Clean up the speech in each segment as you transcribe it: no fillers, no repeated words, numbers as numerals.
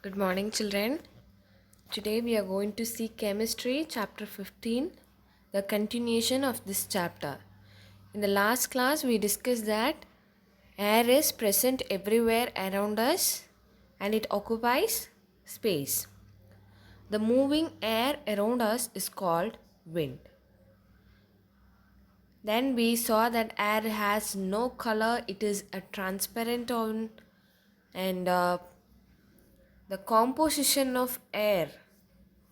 Good morning, children. Today we are going to see Chemistry, Chapter 15, the continuation of this chapter. In the last class, we discussed that air is present everywhere around us and it occupies space. The moving air around us is called wind. Then we saw that air has no color, it is a transparent on and the composition of air.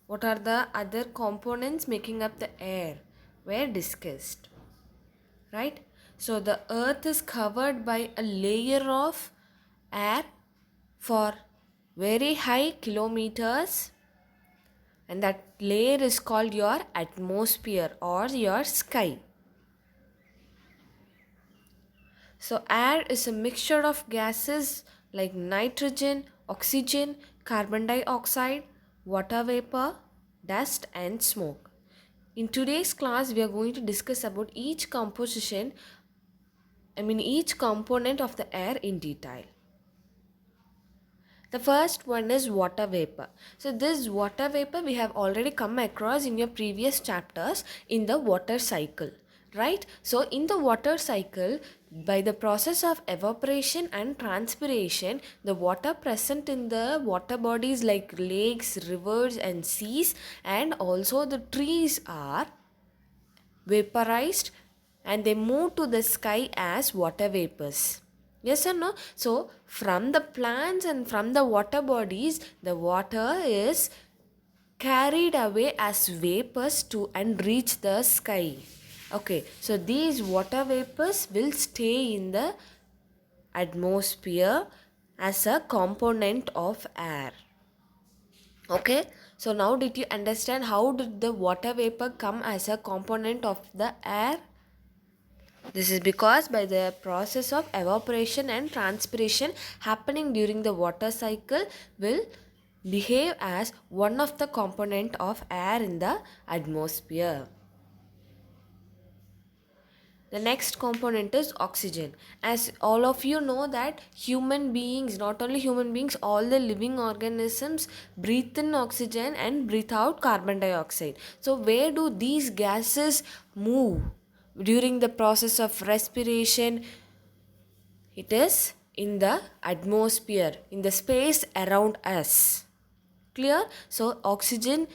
What are the other components making up the air were discussed, right? So the earth is covered by a layer of air for very high kilometers, and that layer is called your atmosphere or your sky. So air is a mixture of gases like nitrogen, oxygen, carbon dioxide, water vapor, dust and smoke. In today's class, we are going to discuss about each each component of the air in detail. The first one is water vapor. So this water vapor we have already come across in your previous chapters in the water cycle, right? So in the water cycle, by the process of evaporation and transpiration, the water present in the water bodies like lakes, rivers and seas and also the trees are vaporized and they move to the sky as water vapors. Yes or no? So, from the plants and from the water bodies, the water is carried away as vapors to and reach the sky. Okay, so these water vapors will stay in the atmosphere as a component of air. Okay, so now did you understand how did the water vapor come as a component of the air? This is because by the process of evaporation and transpiration happening during the water cycle will behave as one of the component of air in the atmosphere. The next component is oxygen. As all of you know that human beings, not only human beings, all the living organisms breathe in oxygen and breathe out carbon dioxide. So where do these gases move during the process of respiration? It is in the atmosphere, in the space around us. Clear? So oxygen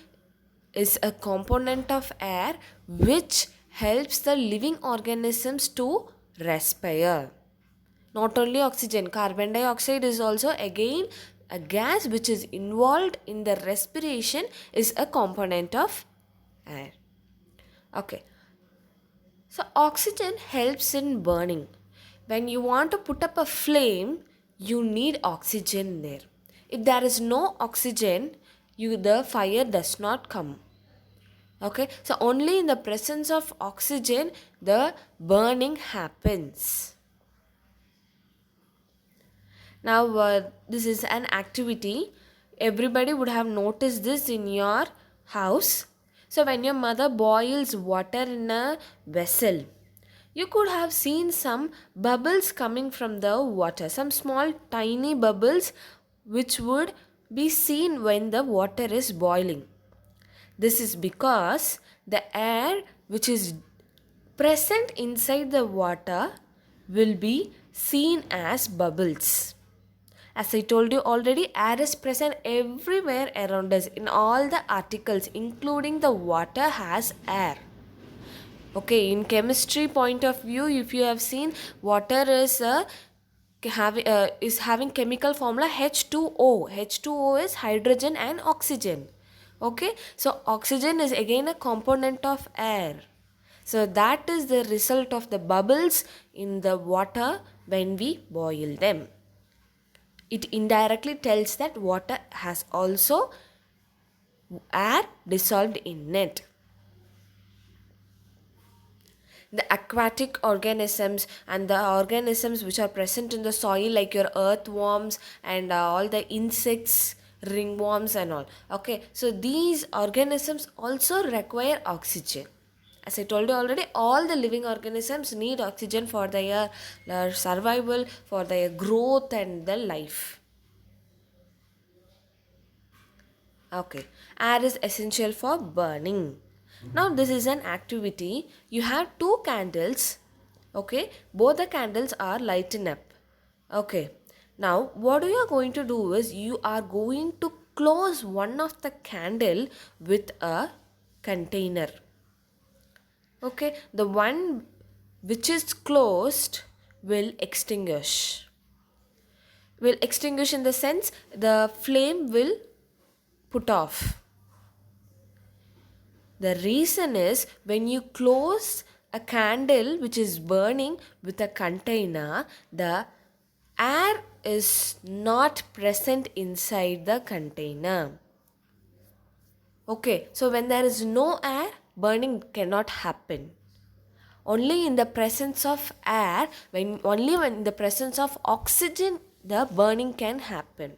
is a component of air which helps the living organisms to respire. Not only oxygen, carbon dioxide is also again a gas which is involved in the respiration, is a component of air. Okay. So oxygen helps in burning. When you want to put up a flame, you need oxygen there. If there is no oxygen, the fire does not come. Okay, so only in the presence of oxygen the burning happens. Now this is an activity. Everybody would have noticed this in your house. So when your mother boils water in a vessel, you could have seen some bubbles coming from the water, some small tiny bubbles which would be seen when the water is boiling. This is because the air which is present inside the water will be seen as bubbles. As I told you already, air is present everywhere around us. In all the articles, including the water, has air. Okay, in chemistry point of view, if you have seen, water is having chemical formula H2O. H2O is hydrogen and oxygen. Okay, so oxygen is again a component of air. So that is the result of the bubbles in the water when we boil them. It indirectly tells that water has also air dissolved in it. The aquatic organisms and the organisms which are present in the soil like your earthworms and all the insects, ringworms and all. Okay, so these organisms also require oxygen. As I told you already, all the living organisms need oxygen for their survival, for their growth and their life. Okay, air is essential for burning. Now, this is an activity. You have two candles. Okay, both the candles are lighting up. Okay, now what you are going to do is you are going to close one of the candle with a container. Okay, the one which is closed will extinguish. Will extinguish in the sense the flame will put off. The reason is when you close a candle which is burning with a container, the air is not present inside the container. Okay, so when there is no air, burning cannot happen. Only in the presence of air, only when in the presence of oxygen, the burning can happen.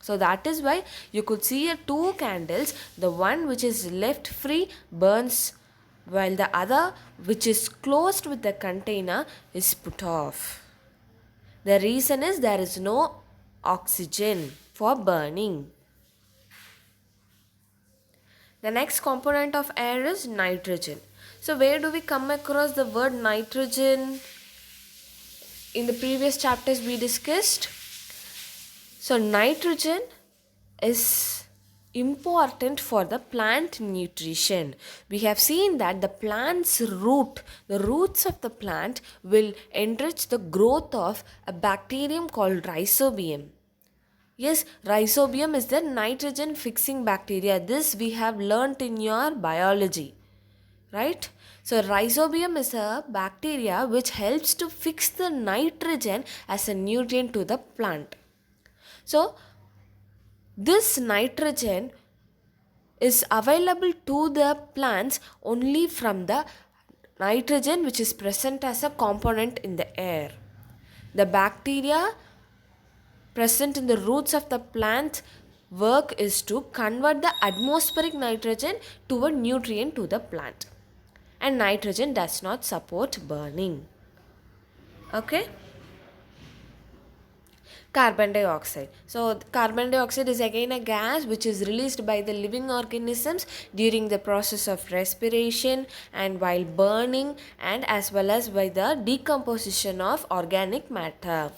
So that is why you could see two candles. The one which is left free burns, while the other which is closed with the container is put off. The reason is there is no oxygen for burning. The next component of air is nitrogen. So where do we come across the word nitrogen? In the previous chapters we discussed. So nitrogen is important for the plant nutrition. We have seen that the roots of the plant will enrich the growth of a bacterium called rhizobium. Yes, rhizobium is the nitrogen fixing bacteria. This we have learnt in your biology, right? So rhizobium is a bacteria which helps to fix the nitrogen as a nutrient to the plant. So this nitrogen is available to the plants only from the nitrogen which is present as a component in the air. The bacteria present in the roots of the plant work is to convert the atmospheric nitrogen to a nutrient to the plant. And nitrogen does not support burning. Okay? Carbon dioxide. So carbon dioxide is again a gas which is released by the living organisms during the process of respiration and while burning, and as well as by the decomposition of organic matter.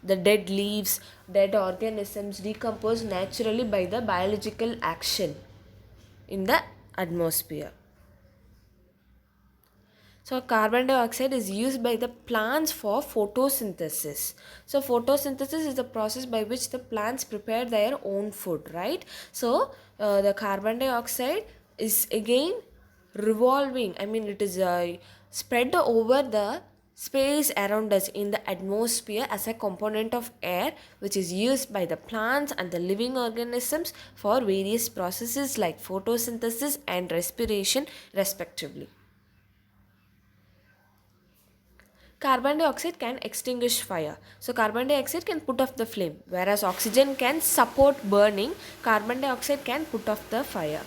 The dead leaves, dead organisms decompose naturally by the biological action in the atmosphere. So carbon dioxide is used by the plants for photosynthesis. So photosynthesis is the process by which the plants prepare their own food, right? So the carbon dioxide is again revolving. I mean, it is spread over the space around us in the atmosphere as a component of air, which is used by the plants and the living organisms for various processes like photosynthesis and respiration respectively. Carbon dioxide can extinguish fire. So carbon dioxide can put off the flame, whereas oxygen can support burning. Carbon dioxide can put off the fire.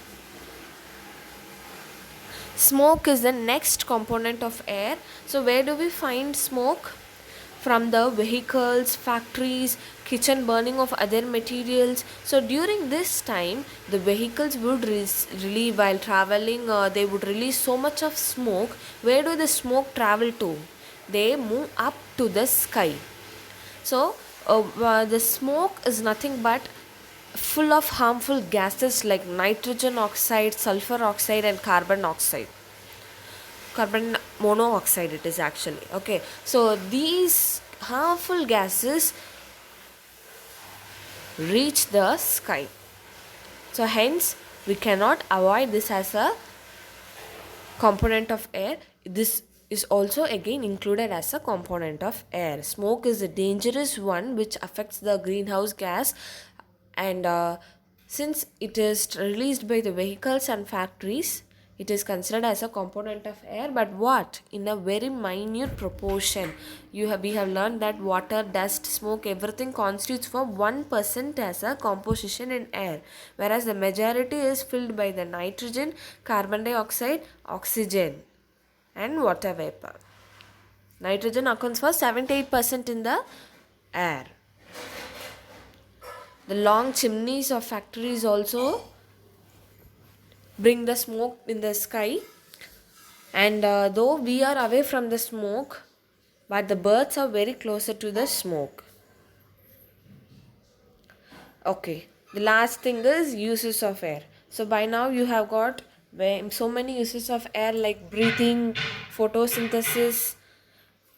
Smoke is the next component of air. So where do we find smoke? From the vehicles, factories, kitchen burning of other materials. So during this time, the vehicles would release while traveling, they would release so much of smoke. Where do the smoke travel to? They move up to the sky. So the smoke is nothing but full of harmful gases like nitrogen oxide, sulfur oxide and carbon monoxide it is actually. Okay, so these harmful gases reach the sky. So hence we cannot avoid this as a component of air. This is also again included as a component of air. Smoke is a dangerous one which affects the greenhouse gas, and since it is released by the vehicles and factories, it is considered as a component of air, but what? In a very minute proportion. We have learned that water, dust, smoke, everything constitutes for 1% as a composition in air, whereas the majority is filled by the nitrogen, carbon dioxide, oxygen and water vapor. Nitrogen accounts for 78% in the air. The long chimneys of factories also bring the smoke in the sky. And though we are away from the smoke, but the birds are very closer to the smoke. Okay, the last thing is uses of air. So by now you have got so many uses of air, like breathing, photosynthesis.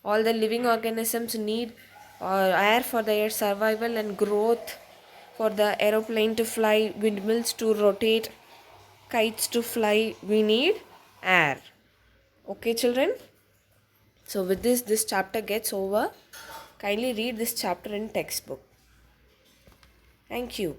All the living organisms need air for their survival and growth, for the aeroplane to fly, windmills to rotate, kites to fly. We need air. Okay, children? So with this chapter gets over. Kindly read this chapter in textbook. Thank you.